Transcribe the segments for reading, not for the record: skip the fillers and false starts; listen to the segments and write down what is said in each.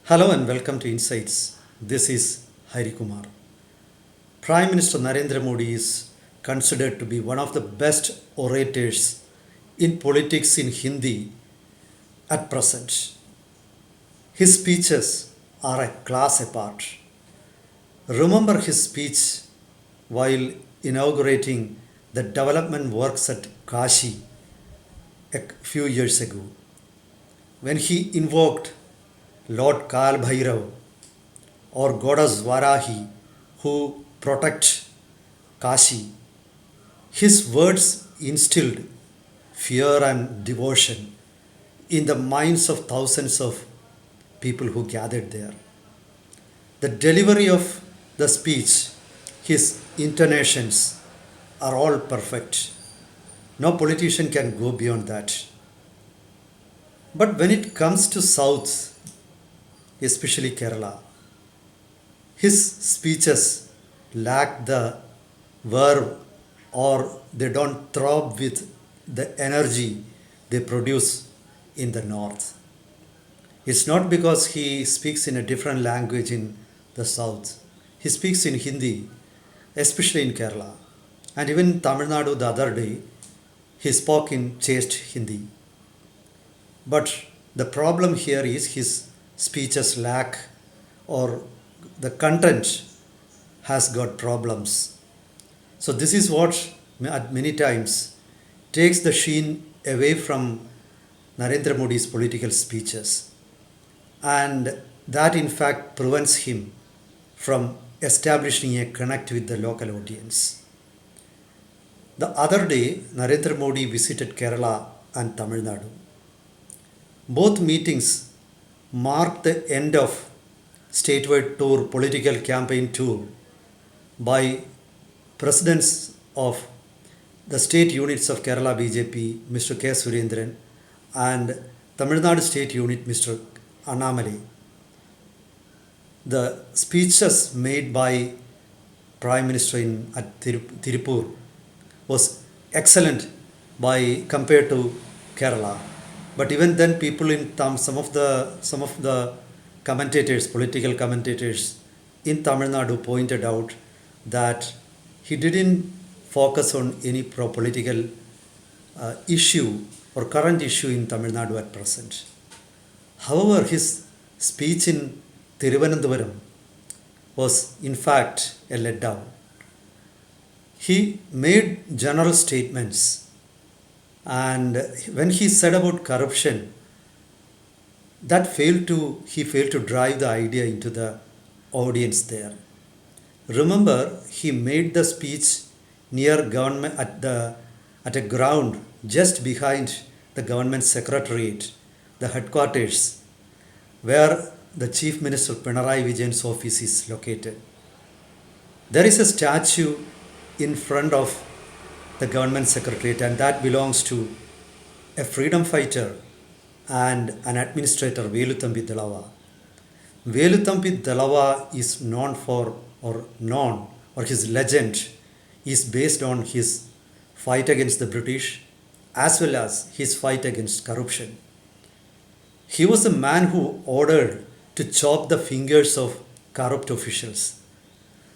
Hello and welcome to Insights. This is Hari Kumar. Prime Minister Narendra Modi is considered to be one of the best orators in politics in Hindi at present. His speeches are a class apart. Remember his speech while inaugurating the development works at Kashi a few years ago, when he invoked Lord Kal Bhairav or goddess Varahi who protect Kashi. His words instilled fear and devotion in the minds of thousands of people who gathered there. The delivery of the speech, his intonations are all perfect. No politician can go beyond that. But when it comes to South, especially Kerala, his speeches lack the verve or they don't throb with the energy they produce in the north. It's not because he speaks in a different language in the south. He speaks in Hindi, especially in Kerala. And even in Tamil Nadu the other day, he spoke in chaste Hindi. But the problem here is his speeches lack or the content has got problems. So this is what at many times takes the sheen away from Narendra Modi's political speeches, and that in fact prevents him from establishing a connect with the local audience. The other day, Narendra Modi visited Kerala and Tamil Nadu. Both meetings marked the end of statewide tour, political campaign tour by presidents of the state units of Kerala BJP, Mr. K. Surendran, and Tamil Nadu state unit, Mr. Annamalai. The speeches made by Prime Minister at Tirupur was excellent by compared to Kerala. But even then, people in some of the commentators, political commentators in Tamil Nadu pointed out that he didn't focus on any political issue or current issue in Tamil Nadu at present. However, his speech in Thiruvananthapuram was in fact a letdown. He made general statements, and when he said about corruption, he failed to drive the idea into the audience there. Remember, he made the speech near government at a ground just behind the government secretariat, the headquarters, where the Chief Minister Pinarayi Vijayan's office is located. There is a statue in front of the government secretariat, and that belongs to a freedom fighter and an administrator, Veluthambi Dalawa. Veluthambi Dalawa is known or his legend is based on his fight against the British as well as his fight against corruption. He was the man who ordered to chop the fingers of corrupt officials.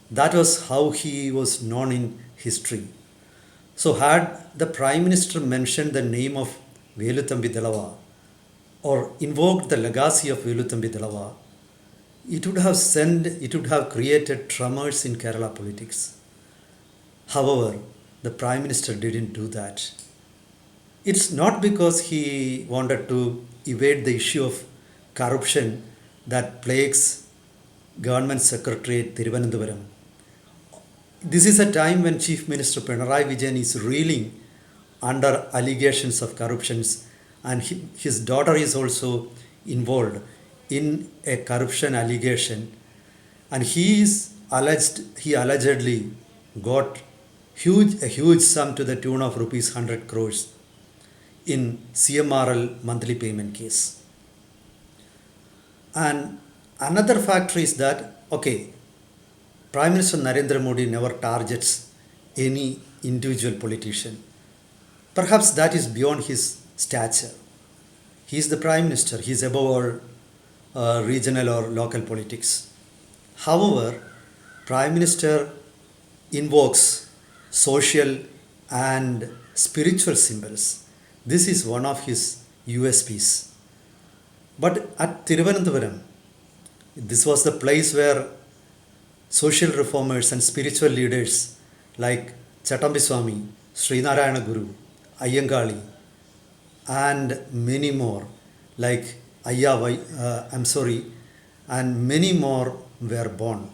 That was how he was known in history. So had the Prime Minister mentioned the name of Veluthambi Dalawa or invoked the legacy of Veluthambi Dalawa, it would have created tremors in Kerala politics. However, the Prime Minister didn't do that. It's not because he wanted to evade the issue of corruption that plagues Government Secretariat Thiruvananthapuram. This is a time when Chief Minister Pinarayi Vijayan is reeling under allegations of corruptions, and his daughter is also involved in a corruption allegation, and he allegedly got a huge sum to the tune of rupees 100 crores in CMRL monthly payment case. And another factor is that, Prime Minister Narendra Modi never targets any individual politician. Perhaps that is beyond his stature. He is the Prime Minister, he is above all regional or local politics. However, Prime Minister invokes social and spiritual symbols. This is one of his USPs. But at Thiruvananthapuram, this was the place where social reformers and spiritual leaders like Chatambi Swami, Srinarayana Guru, Ayyangali, and many more like and many more were born.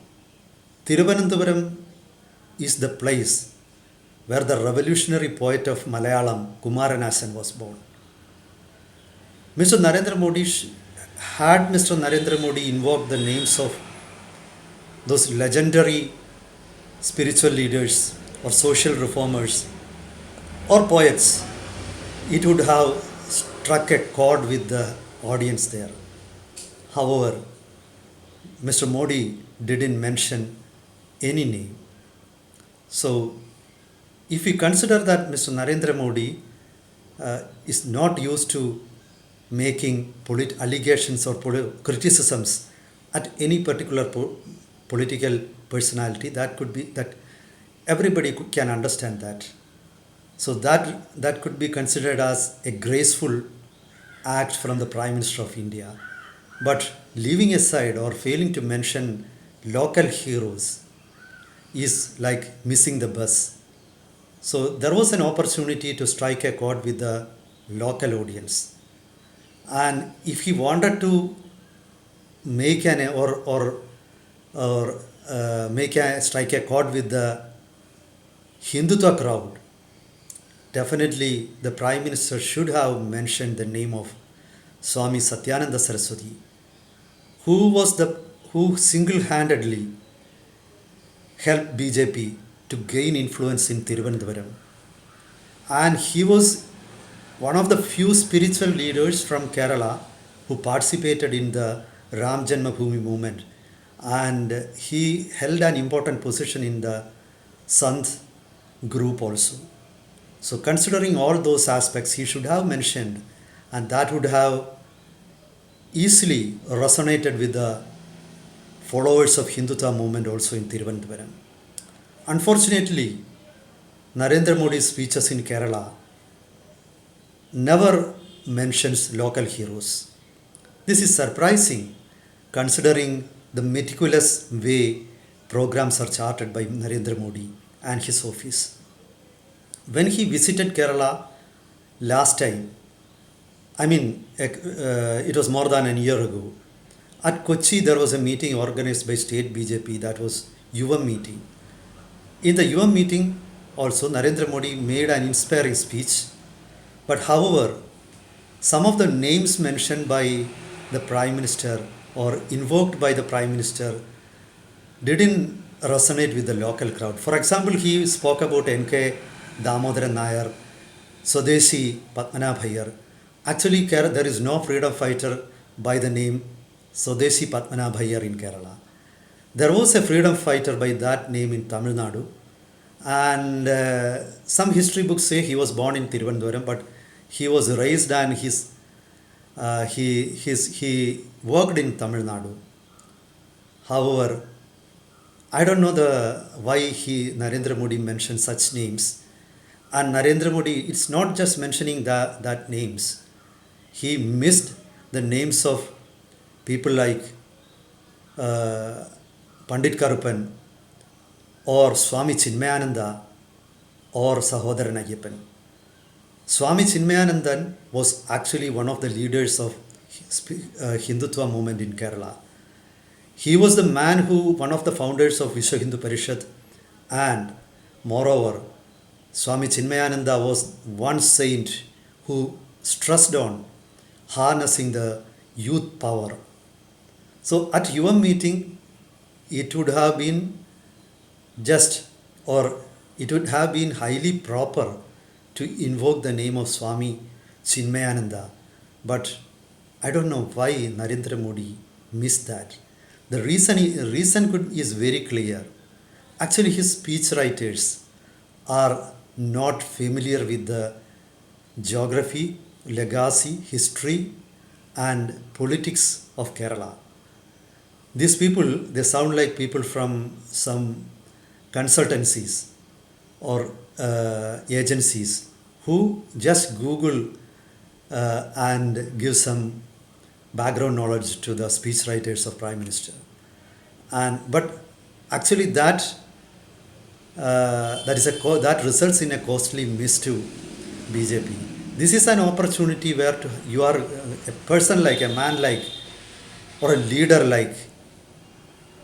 Thiruvananthapuram is the place where the revolutionary poet of Malayalam, Kumaranasan, was born. Mr. Narendra Modi had Mr. Narendra Modi invoked the names of those legendary spiritual leaders or social reformers or poets, it would have struck a chord with the audience there. However, Mr. Modi didn't mention any name. So, if we consider that Mr. Narendra Modi is not used to making allegations or criticisms at any particular political personality, that could be that everybody can understand that. So that could be considered as a graceful act from the Prime Minister of India. But leaving aside or failing to mention local heroes is like missing the bus. So there was an opportunity to strike a chord with the local audience. And if he wanted to make an strike a chord with the Hindutva crowd, definitely the Prime Minister should have mentioned the name of Swami Satyananda Saraswati, who single-handedly helped BJP to gain influence in Thiruvananthapuram. And he was one of the few spiritual leaders from Kerala who participated in the Ram Janmabhoomi movement, and he held an important position in the Sant group also. So considering all those aspects, he should have mentioned, and that would have easily resonated with the followers of Hindutva movement also in Thiruvananthapuram. Unfortunately, Narendra Modi's speeches in Kerala never mentions local heroes. This is surprising considering the meticulous way programs are charted by Narendra Modi and his office. When he visited Kerala last time, it was more than a year ago, at Kochi there was a meeting organized by state BJP, that was Yuvam meeting. In the Yuvam meeting also Narendra Modi made an inspiring speech, but however, some of the names mentioned by the Prime Minister or invoked by the Prime Minister didn't resonate with the local crowd. For example, he spoke about N.K. Damodaran Nair, Swadeshi Padmanabh Iyer. Actually, there is no freedom fighter by the name Swadeshi Padmanabh Iyer in Kerala. There was a freedom fighter by that name in Tamil Nadu, and some history books say he was born in Thiruvananthapuram, but he was raised and he worked in Tamil Nadu. However, I don't know why Narendra Modi mentioned such names. And Narendra Modi, it's not just mentioning that names. He missed the names of people like Pandit Karupan or Swami Chinmayananda or Sahodaran Ayyappan. Swami Chinmayanandan was actually one of the leaders of Hindutva movement in Kerala. He was the man one of the founders of Vishwa Hindu Parishad, and moreover, Swami Chinmayananda was one saint who stressed on harnessing the youth power. So at Yuvam meeting, it would have been highly proper to invoke the name of Swami Chinmayananda. But I don't know why Narendra Modi missed that. The reason is very clear. Actually, his speech writers are not familiar with the geography, legacy, history, and politics of Kerala. These people, they sound like people from some consultancies or agencies who just Google and give some background knowledge to the speech writers of Prime Minister. And but actually that results in a costly miss to BJP. This is an opportunity where you are a person like a man like or a leader like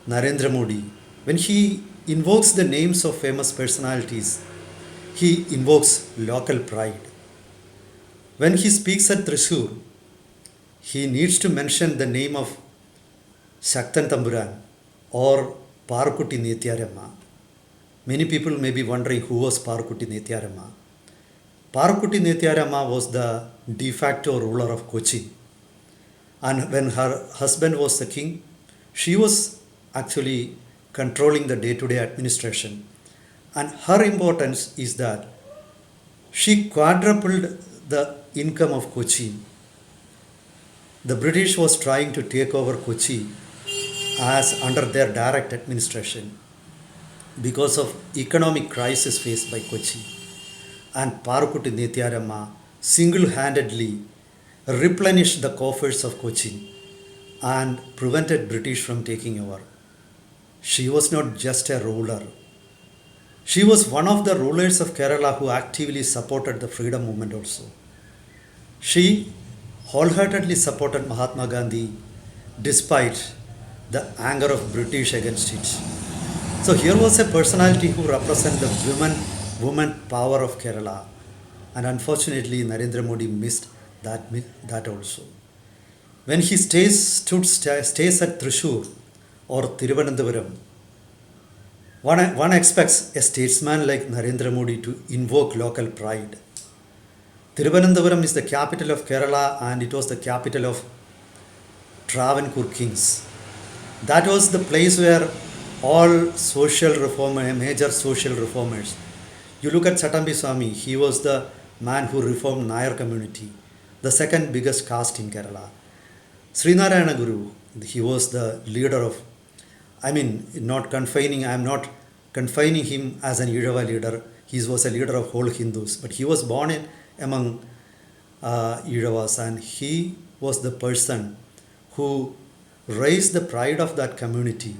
Narendra Modi. When he invokes the names of famous personalities, he invokes local pride. When he speaks at Thrissur, he needs to mention the name of Shaktan Tamburan or Parkutti Nithyarama. Many people may be wondering who was Parkutti Nithyarama. Parkutti Nithyarama was the de facto ruler of Kochi. And when her husband was the king, she was actually controlling the day-to-day administration. And her importance is that she quadrupled the income of Kochi. The British was trying to take over Kochi as under their direct administration because of economic crisis faced by Kochi. And Parkutti Nithyarama single-handedly replenished the coffers of Kochi and prevented British from taking over. She was not just a ruler. She was one of the rulers of Kerala who actively supported the freedom movement also. She wholeheartedly supported Mahatma Gandhi despite the anger of British against it. So here was a personality who represented the woman power of Kerala. And unfortunately, Narendra Modi missed that also. When he stays at Thrissur or Thiruvananthapuram, one expects a statesman like Narendra Modi to invoke local pride. Thiruvananthapuram is the capital of Kerala and it was the capital of Travancore kings. That was the place where all major social reformers. You look at Chatambi Swami, he was the man who reformed Nair community, the second biggest caste in Kerala. Srinarayana Guru, he was the leader of, I am not confining him as an Irava leader. He was a leader of whole Hindus, but he was born among Iravas and he was the person who raised the pride of that community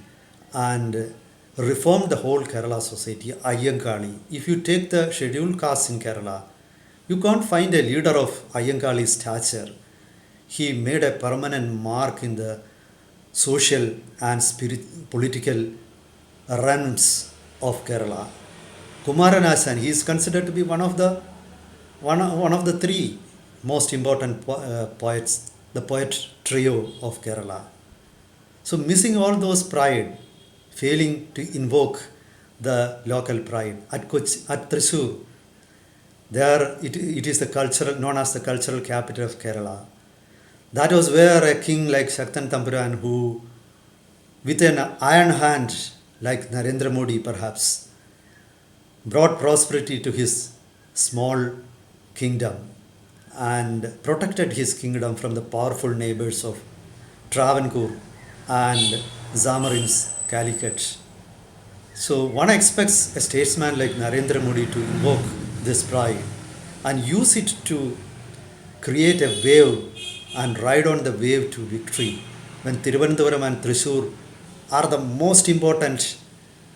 and reformed the whole Kerala society, Ayyankali. If you take the scheduled castes in Kerala, you can't find a leader of Ayyankali's stature. He made a permanent mark in the social and political realms of Kerala. Kumaranasan, he is considered to be one of the three most important poets, the poet trio of Kerala. So missing all those pride, failing to invoke the local pride at Thrissur, there it is the known as the cultural capital of Kerala. That was where a king like Shaktan Tamburan, who with an iron hand like Narendra Modi perhaps, brought prosperity to his small kingdom and protected his kingdom from the powerful neighbors of Travancore and Zamarin's Calicut. So one expects a statesman like Narendra Modi to invoke this pride and use it to create a wave and ride on the wave to victory when Thiruvananthapuram and Thrissur are the most important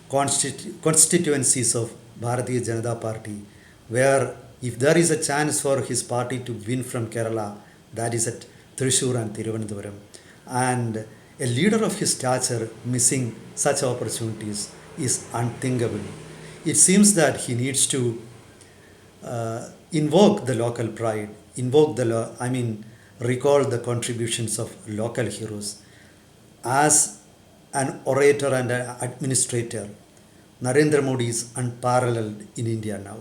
constituencies of Bharatiya Janata Party, where if there is a chance for his party to win from Kerala, that is at Thrissur and Thiruvananthapuram. And a leader of his stature missing such opportunities is unthinkable. It seems that he needs to invoke the local pride, recall the contributions of local heroes. As an orator and an administrator, Narendra Modi is unparalleled in India now.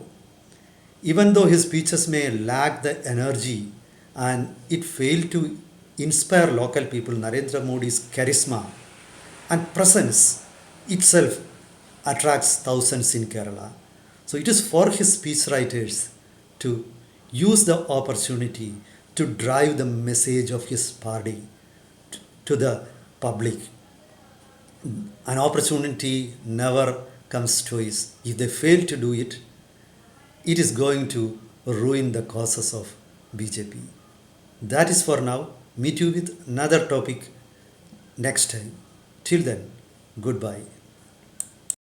Even though his speeches may lack the energy and it failed to inspire local people, Narendra Modi's charisma and presence itself attracts thousands in Kerala. So it is for his speechwriters to use the opportunity to drive the message of his party to the public. An opportunity never comes twice. If they fail to do it, it is going to ruin the causes of BJP. That is for now. Meet you with another topic next time. Till then, goodbye.